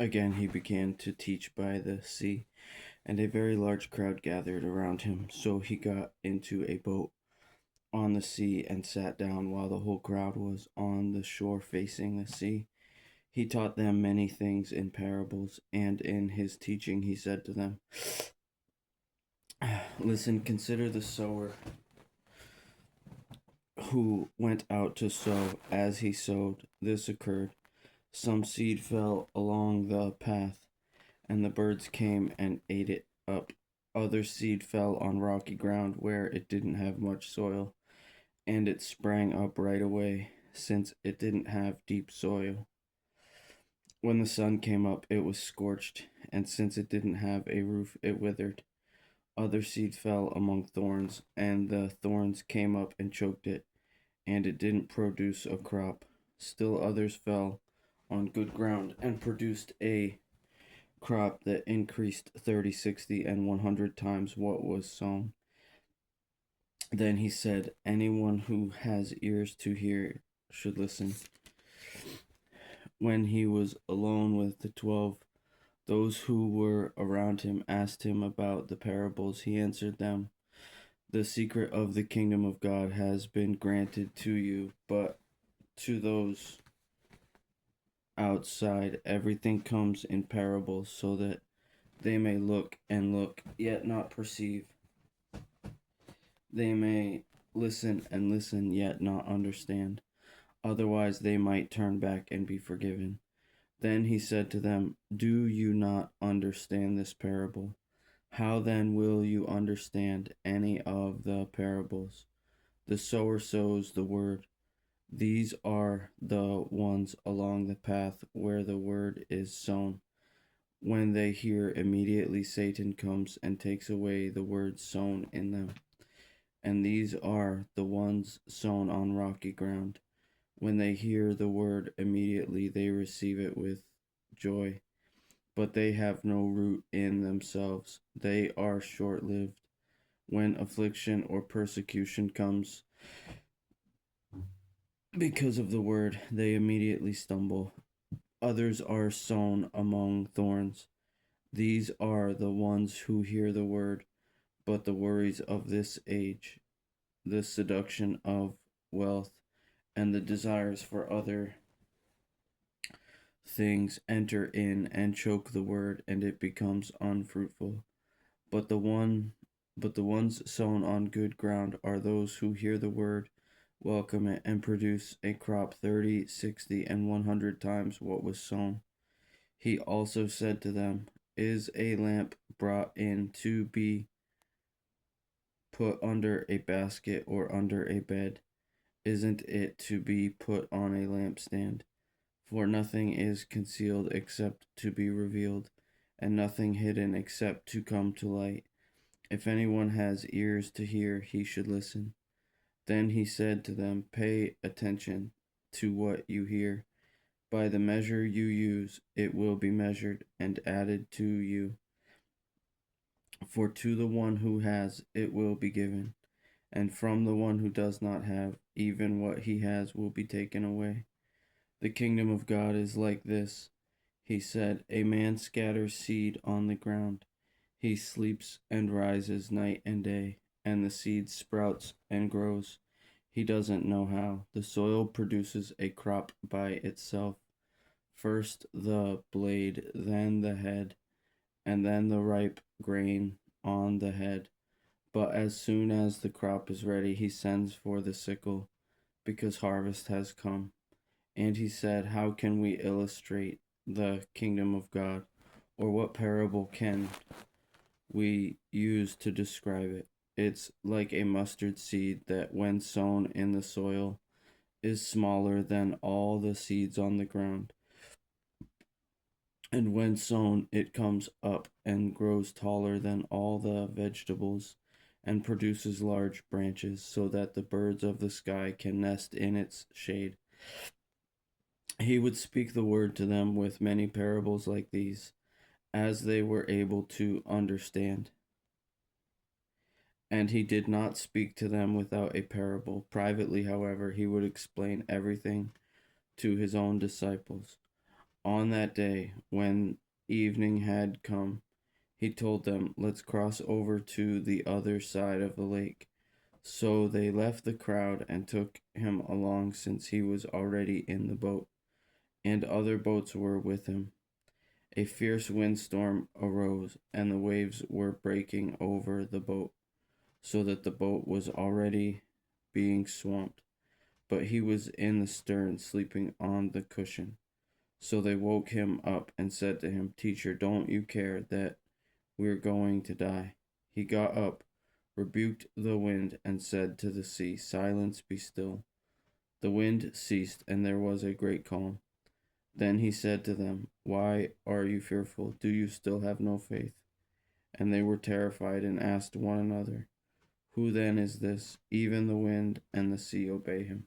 Again he began to teach by the sea, and a very large crowd gathered around him. So he got into a boat on the sea and sat down while the whole crowd was on the shore facing the sea. He taught them many things in parables, and in his teaching he said to them, "Listen, consider the sower who went out to sow. As he sowed, this occurred. Some seed fell along the path, and the birds came and ate it up. Other seed fell on rocky ground where it didn't have much soil, and it sprang up right away, since it didn't have deep soil. When the sun came up, it was scorched, and since it didn't have a roof, it withered. Other seed fell among thorns, and the thorns came up and choked it, and it didn't produce a crop. Still others fell on good ground and produced a crop that increased 30, 60, and 100 times what was sown." Then he said, "Anyone who has ears to hear should listen." When he was alone with the 12, those who were around him asked him about the parables. He answered them, "The secret of the kingdom of God has been granted to you, but to those outside everything comes in parables, so that they may look and look, yet not perceive. They may listen and listen, yet not understand. Otherwise they might turn back and be forgiven." Then he said to them, "Do you not understand this parable? How then will you understand any of the parables? The sower sows the word. These are the ones along the path where the word is sown. When they hear, immediately Satan comes and takes away the word sown in them. And these are the ones sown on rocky ground. When they hear the word, immediately they receive it with joy, but they have no root in themselves. They are short lived. When affliction or persecution comes because of the word, they immediately stumble. Others are sown among thorns. These are the ones who hear the word, but the worries of this age, the seduction of wealth, and the desires for other things enter in and choke the word, and it becomes unfruitful. But the one but the ones sown on good ground are those who hear the word, welcome it, and produce a crop 30, 60, and 100 times what was sown. He also said to them, "Is a lamp brought in to be put under a basket or under a bed? Isn't it to be put on a lampstand? For nothing is concealed except to be revealed, and nothing hidden except to come to light. If anyone has ears to hear, he should listen." Then he said to them, "Pay attention to what you hear. By the measure you use, it will be measured and added to you. For to the one who has, it will be given, and from the one who does not have, even what he has will be taken away. The kingdom of God is like this." He said, "A man scatters seed on the ground. He sleeps and rises night and day, and the seed sprouts and grows. He doesn't know how. The soil produces a crop by itself. First the blade, then the head, and then the ripe grain on the head. But as soon as the crop is ready, he sends for the sickle, because harvest has come." And he said, "How can we illustrate the kingdom of God? Or what parable can we use to describe it? It's like a mustard seed that, when sown in the soil, is smaller than all the seeds on the ground. And when sown, it comes up and grows taller than all the vegetables and produces large branches, so that the birds of the sky can nest in its shade." He would speak the word to them with many parables like these, as they were able to understand. And he did not speak to them without a parable. Privately, however, he would explain everything to his own disciples. On that day, when evening had come, he told them, "Let's cross over to the other side of the lake." So they left the crowd and took him along, since he was already in the boat, and other boats were with him. A fierce windstorm arose, and the waves were breaking over the boat, so that the boat was already being swamped. But he was in the stern, sleeping on the cushion. So they woke him up and said to him, "Teacher, don't you care that we're going to die?" He got up, rebuked the wind, and said to the sea, "Silence, be still." The wind ceased, and there was a great calm. Then he said to them, "Why are you fearful? Do you still have no faith?" And they were terrified and asked one another, "Who then is this? Even the wind and the sea obey him."